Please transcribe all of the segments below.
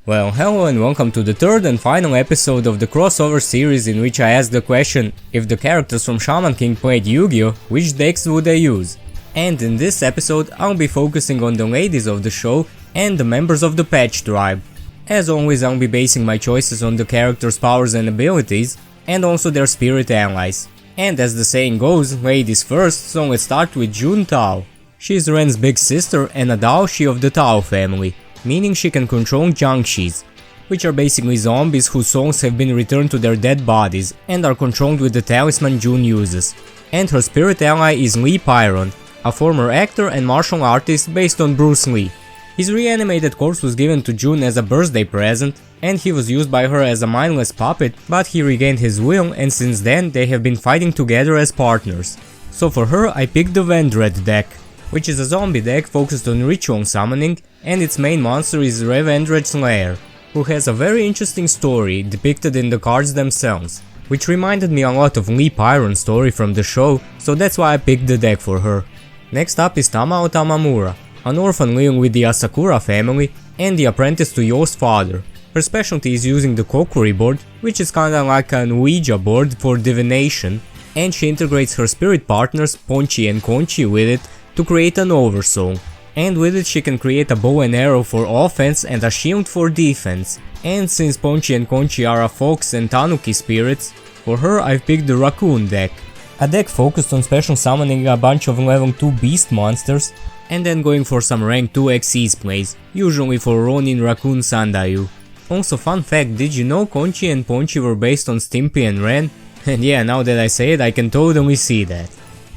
Well, hello and welcome to the third and final episode of the crossover series in which I asked the question, if the characters from Shaman King played Yu-Gi-Oh, which decks would they use? And in this episode I'll be focusing on the ladies of the show and the members of the Patch tribe. As always, I'll be basing my choices on the characters' powers and abilities, and also their spirit allies. And as the saying goes, ladies first, so let's start with Jun Tao. She is Ren's big sister and a Daoshi of the Tao family, meaning she can control Jiangxis, which are basically zombies whose souls have been returned to their dead bodies and are controlled with the talisman Jun uses. And her spirit ally is Lee Pyron, a former actor and martial artist based on Bruce Lee. His reanimated corpse was given to Jun as a birthday present, and he was used by her as a mindless puppet, but he regained his will and since then they have been fighting together as partners. So for her I picked the Vendred deck, which is a zombie deck focused on ritual summoning, and its main monster is Vendred's Lair, who has a very interesting story depicted in the cards themselves, which reminded me a lot of Lee Pyron's story from the show, so that's why I picked the deck for her. Next up is Tamamura, an orphan living with the Asakura family and the apprentice to Yo's father. Her specialty is using the Kokuri board, which is kinda like an Ouija board for divination, and she integrates her spirit partners Ponchi and Conchi with it to create an oversoul. And with it she can create a bow and arrow for offense and a shield for defense. And since Ponchi and Conchi are a fox and tanuki spirits, for her I've picked the Raccoon deck. A deck focused on special summoning a bunch of level 2 beast monsters, and then going for some rank 2 Xyz plays, usually for Ronin Raccoon Sandayu. Also, fun fact, did you know Conchi and Ponchi were based on Stimpy and Ren? And yeah, now that I say it, I can totally see that.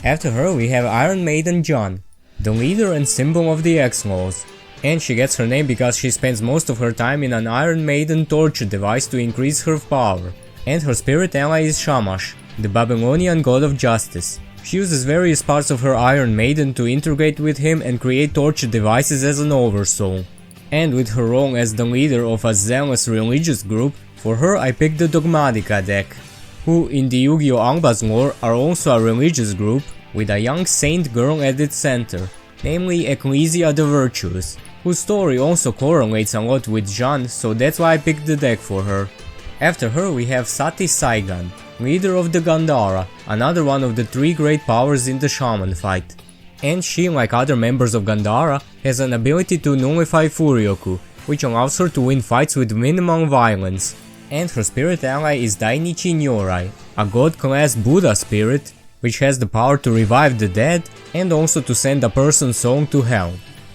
After her we have Iron Maiden Jeanne, the leader and symbol of the X-Laws. And she gets her name because she spends most of her time in an Iron Maiden torture device to increase her power. And her spirit ally is Shamash, the Babylonian god of justice. She uses various parts of her Iron Maiden to integrate with him and create torture devices as an oversoul. And with her role as the leader of a zealous religious group, for her I picked the Dogmatica deck, who in the Yu-Gi-Oh! Alba's lore are also a religious group with a young saint girl at its center, namely Ecclesia the Virtuous, whose story also correlates a lot with Jeanne, so that's why I picked the deck for her. After her we have Sati Saigan, leader of the Gandhara, another one of the 3 great powers in the Shaman fight. And she, like other members of Gandhara, has an ability to nullify Furyoku, which allows her to win fights with minimal violence. And her spirit ally is Dainichi Nyorai, a god-class Buddha spirit, which has the power to revive the dead and also to send a person's soul to hell.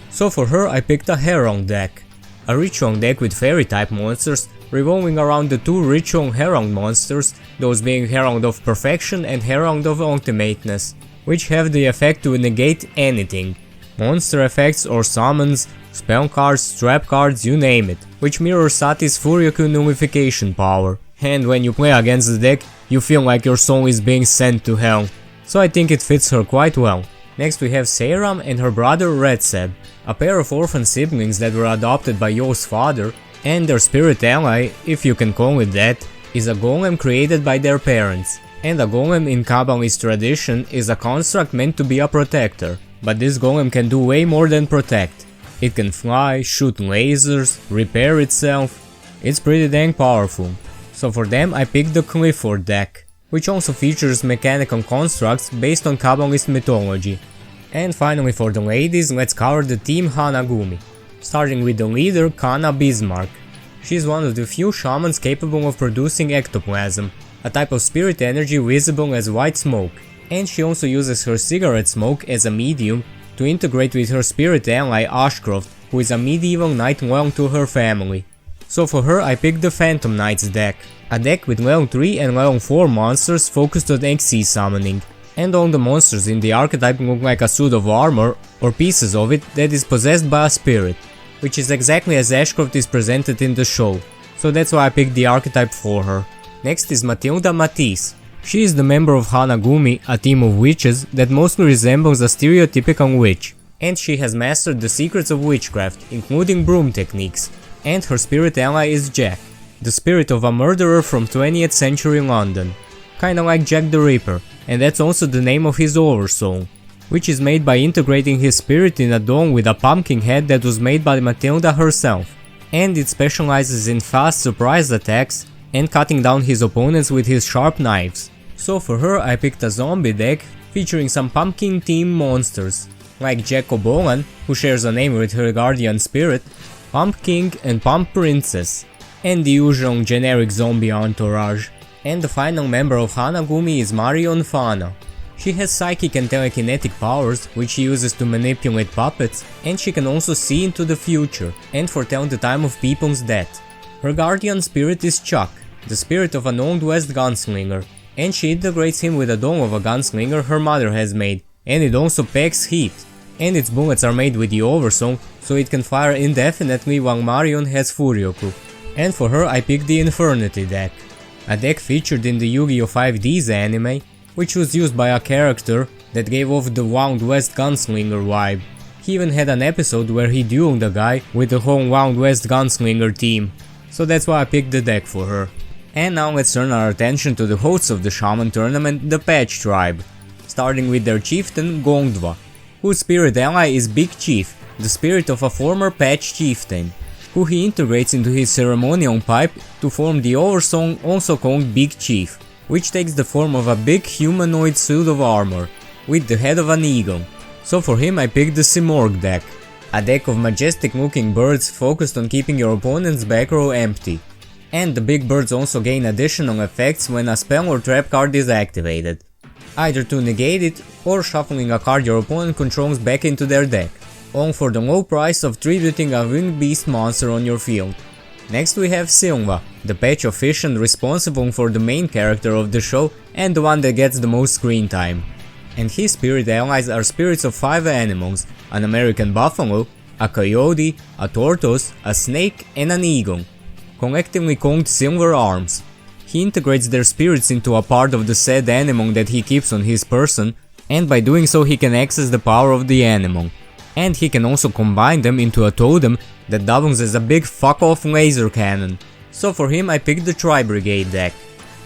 So for her I picked a Herong deck, a ritual deck with fairy type monsters revolving around the 2 ritual Herong monsters, those being Herong of Perfection and Herong of Ultimateness, which have the effect to negate anything, monster effects or summons, spell cards, trap cards, you name it, which mirrors Sati's Furyoku nullification power. And when you play against the deck, you feel like your soul is being sent to hell, so I think it fits her quite well. Next we have Seyrarm and her brother Redseb, a pair of orphan siblings that were adopted by Yo's father, and their spirit ally, if you can call it that, is a golem created by their parents. And a golem in Kabbalist tradition is a construct meant to be a protector, but this golem can do way more than protect. It can fly, shoot lasers, repair itself. It's pretty dang powerful. So for them I picked the Clifford deck, which also features mechanical constructs based on Kabbalist mythology. And finally for the ladies, let's cover the Team Hanagumi, starting with the leader Kanna Bismarch. She is one of the few shamans capable of producing ectoplasm, a type of spirit energy visible as white smoke, and she also uses her cigarette smoke as a medium to integrate with her spirit ally Ashcroft, who is a medieval knight loyal to her family. So for her I picked the Phantom Knights deck, a deck with level 3 and level 4 monsters focused on Xyz summoning, and all the monsters in the archetype look like a suit of armor or pieces of it that is possessed by a spirit, which is exactly as Ashcroft is presented in the show, so that's why I picked the archetype for her. Next is Matilda Matisse. She is the member of Hanagumi, a team of witches that mostly resembles a stereotypical witch, and she has mastered the secrets of witchcraft, including broom techniques. And her spirit ally is Jack, the spirit of a murderer from 20th century London, kinda like Jack the Ripper, and that's also the name of his oversoul, which is made by integrating his spirit in a doll with a pumpkin head that was made by Matilda herself. and it specializes in fast surprise attacks and cutting down his opponents with his sharp knives. So for her I picked a zombie deck featuring some pumpkin themed monsters, like Blon, who shares a name with her guardian spirit, Pump King and Pump Princess, and the usual generic zombie entourage. And the final member of Hanagumi is Marion Phauna. She has psychic and telekinetic powers, which she uses to manipulate puppets, and she can also see into the future and foretell the time of people's death. Her guardian spirit is Chuck, the spirit of an Old West gunslinger, and she integrates him with a doll of a gunslinger her mother has made, and it also packs heat, and its bullets are made with the Oversong, so it can fire indefinitely while Marion has Furyoku. And for her I picked the Infernity deck, a deck featured in the Yu-Gi-Oh 5D's anime, which was used by a character that gave off the Wild West gunslinger vibe. He even had an episode where he dueled a guy with the whole Wild West gunslinger team, so that's why I picked the deck for her. And now let's turn our attention to the hosts of the Shaman tournament, the Patch tribe, starting with their chieftain Goldva, whose spirit ally is Big Chief, the spirit of a former Patch chieftain, who he integrates into his ceremonial pipe to form the Oversong, also called Big Chief, which takes the form of a big humanoid suit of armor, with the head of an eagle. So for him I picked the Simorgh deck, a deck of majestic looking birds focused on keeping your opponent's back row empty. And the big birds also gain additional effects when a spell or trap card is activated, either to negate it or shuffling a card your opponent controls back into their deck, all for the low price of tributing a winged beast monster on your field. Next we have Silva, the patch officiant responsible for the main character of the show and the one that gets the most screen time. And his spirit allies are spirits of 5 animals, an American buffalo, a coyote, a tortoise, a snake and an eagle, collectively called Silver Arms. He integrates their spirits into a part of the said animal that he keeps on his person, and by doing so he can access the power of the animal. And he can also combine them into a totem that doubles as a big fuck-off laser cannon. So for him I picked the Tri-Brigade deck,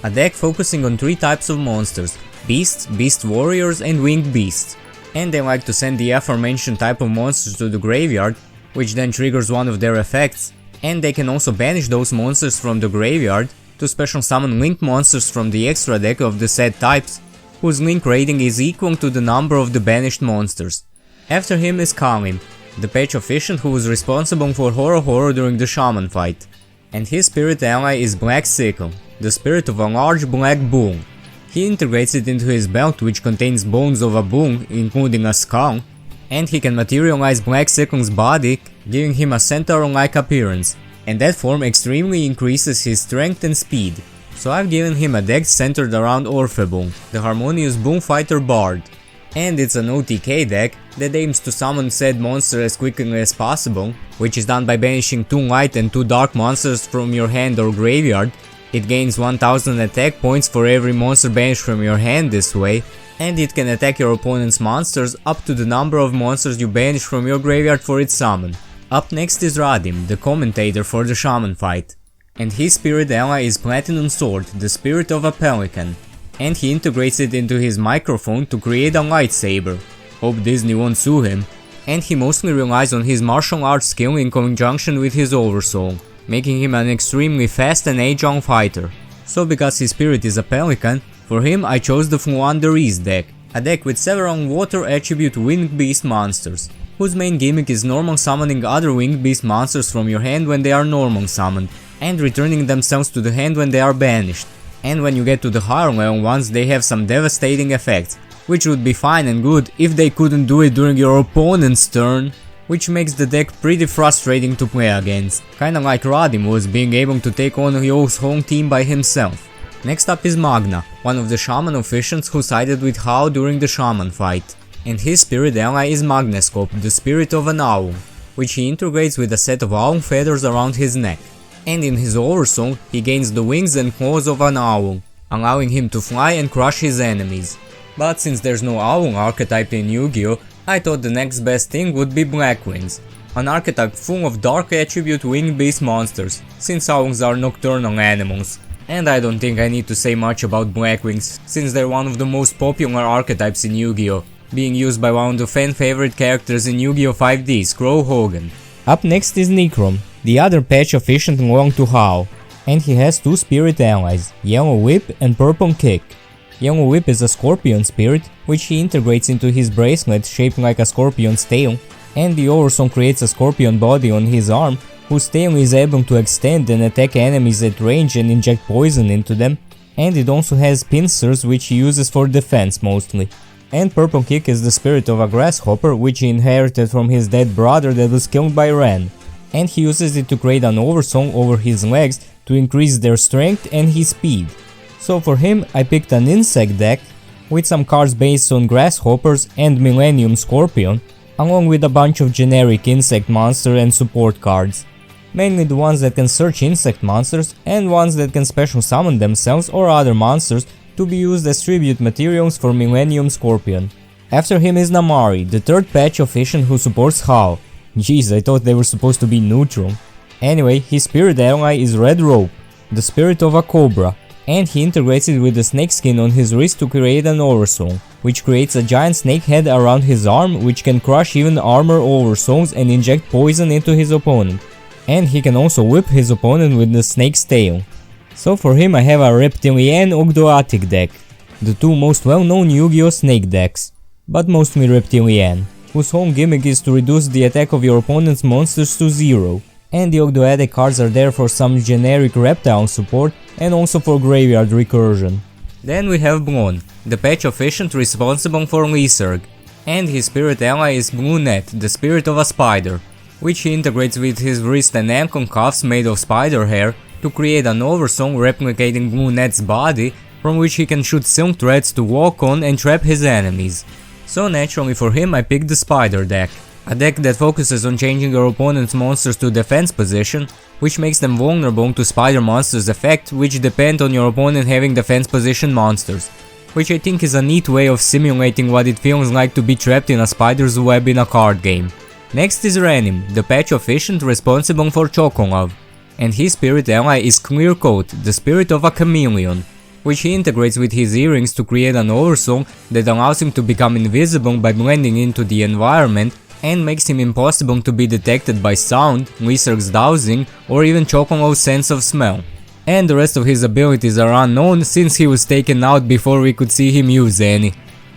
a deck focusing on 3 types of monsters, beasts, beast warriors and winged beasts. And they like to send the aforementioned type of monsters to the graveyard, which then triggers one of their effects, and they can also banish those monsters from the graveyard to special summon link monsters from the extra deck of the said types, whose link rating is equal to the number of the banished monsters. After him is Kalim, the patch officiant who was responsible for Horror during the Shaman fight, and his spirit ally is Black Sickle, the spirit of a large black bull. He integrates it into his belt, which contains bones of a bull, including a skull, and he can materialize Black Sickle's body, giving him a centaur-like appearance, and that form extremely increases his strength and speed. So I've given him a deck centered around Orphebull, the harmonious bullfighter bard. And it's an OTK deck that aims to summon said monster as quickly as possible, which is done by banishing 2 light and 2 dark monsters from your hand or graveyard. It gains 1000 attack points for every monster banished from your hand this way, and it can attack your opponent's monsters up to the number of monsters you banish from your graveyard for its summon. Up next is Radim, the commentator for the Shaman fight, and his spirit ally is Platinum Sword, the spirit of a pelican, and he integrates it into his microphone to create a lightsaber. Hope Disney won't sue him. And he mostly relies on his martial arts skill in conjunction with his oversoul, making him an extremely fast and agile fighter. So because his spirit is a pelican, for him I chose the Fluandereeze deck, a deck with several water attribute winged beast monsters, whose main gimmick is normal summoning other winged beast monsters from your hand when they are normal summoned, and returning themselves to the hand when they are banished. And when you get to the higher level ones, they have some devastating effects, which would be fine and good if they couldn't do it during your opponent's turn, which makes the deck pretty frustrating to play against, kinda like Radim was being able to take on Yo's whole team by himself. Next up is Magna, one of the Shaman officiants who sided with Hao during the Shaman fight, and his spirit ally is Magnescope, the spirit of an owl, which he integrates with a set of owl feathers around his neck. And in his oversong, he gains the wings and claws of an owl, allowing him to fly and crush his enemies. But since there's no owl archetype in Yu-Gi-Oh, I thought the next best thing would be Blackwings, an archetype full of dark attribute winged beast monsters, since owls are nocturnal animals. And I don't think I need to say much about Blackwings, since they're one of the most popular archetypes in Yu-Gi-Oh, being used by one of the fan favorite characters in Yu-Gi-Oh 5D, Scroll Hogan. Up next is Nichrom, The other patch efficient belongs to Hao, and he has two spirit allies, Yellow Whip and Purple Kick. Yellow Whip is a scorpion spirit, which he integrates into his bracelet shaped like a scorpion's tail, and the Oversong creates a scorpion body on his arm, whose tail is able to extend and attack enemies at range and inject poison into them, and it also has pincers which he uses for defense mostly. And Purple Kick is the spirit of a grasshopper which he inherited from his dead brother that was killed by Ren, and he uses it to create an Oversong over his legs to increase their strength and his speed. So for him I picked an insect deck with some cards based on grasshoppers and Millennium Scorpion, along with a bunch of generic insect monster and support cards. Mainly the ones that can search insect monsters and ones that can special summon themselves or other monsters to be used as tribute materials for Millennium Scorpion. After him is Namari, the third patch efficient who supports Hao. Jeez, I thought they were supposed to be Nichrom. Anyway, his spirit ally is Red Rope, the spirit of a cobra, and he integrates it with the snake skin on his wrist to create an Oversong, which creates a giant snake head around his arm which can crush even armor Oversongs and inject poison into his opponent. And he can also whip his opponent with the snake's tail. So for him I have a Reptilian Ogdoatic deck, the two most well-known Yu-Gi-Oh snake decks, but mostly Reptilian, whose whole gimmick is to reduce the attack of your opponent's monsters to 0. And the Ogdoatic cards are there for some generic reptile support and also for graveyard recursion. Then we have Blon, the patch efficient responsible for Lyserg, and his spirit ally is Blue Net, the spirit of a spider, which he integrates with his wrist and ankle cuffs made of spider hair to create an Oversong replicating Blue Net's body, from which he can shoot silk threads to walk on and trap his enemies. So naturally for him I picked the Spider deck, a deck that focuses on changing your opponent's monsters to defense position, which makes them vulnerable to spider monsters' effect, which depend on your opponent having defense position monsters, which I think is a neat way of simulating what it feels like to be trapped in a spider's web in a card game. Next is Renim, the patch efficient responsible for Chocolove, and his spirit ally is Clear Coat, the spirit of a chameleon, which he integrates with his earrings to create an Oversong that allows him to become invisible by blending into the environment and makes him impossible to be detected by sound, Lyserg's dowsing, or even Chocolove's sense of smell. And the rest of his abilities are unknown since he was taken out before we could see him use any.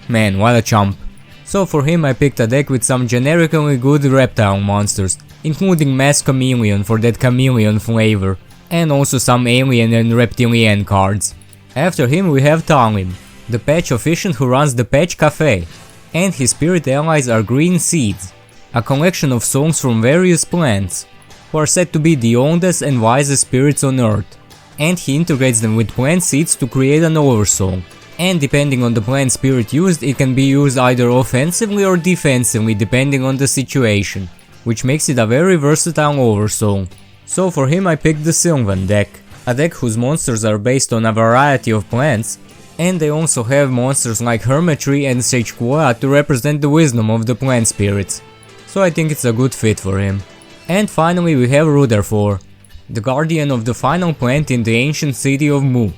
Man, what a chump. So for him I picked a deck with some generically good reptile monsters, including Mass Chameleon for that chameleon flavor, and also some alien and reptilian cards. After him we have Thallim, the patch efficient who runs the Patch Cafe, and his spirit allies are Green Seeds, a collection of songs from various plants, who are said to be the oldest and wisest spirits on earth, and he integrates them with plant seeds to create an Oversong, and depending on the plant spirit used it can be used either offensively or defensively depending on the situation, which makes it a very versatile Oversong. So for him I picked the Sylvan deck, a deck whose monsters are based on a variety of plants, and they also have monsters like Hermitry and Seichkua to represent the wisdom of the plant spirits, so I think it's a good fit for him. And finally we have Rutherfor, the guardian of the final plant in the ancient city of Mu,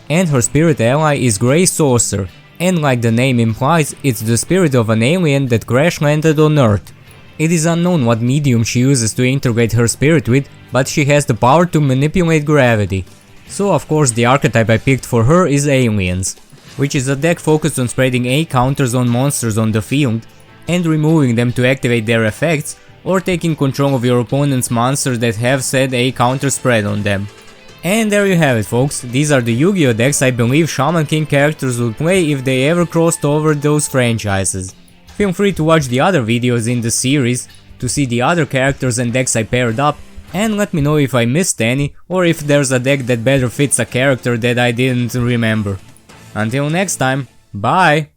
and her spirit ally is Grey Saucer, and like the name implies, it's the spirit of an alien that crash landed on Earth. It is unknown what medium she uses to integrate her spirit with, but she has the power to manipulate gravity. So of course the archetype I picked for her is Aliens, which is a deck focused on spreading A counters on monsters on the field, and removing them to activate their effects, or taking control of your opponent's monsters that have said A counter spread on them. And there you have it folks, these are the Yu-Gi-Oh decks I believe Shaman King characters would play if they ever crossed over those franchises. Feel free to watch the other videos in the series to see the other characters and decks I paired up, and let me know if I missed any or if there's a deck that better fits a character that I didn't remember. Until next time, bye!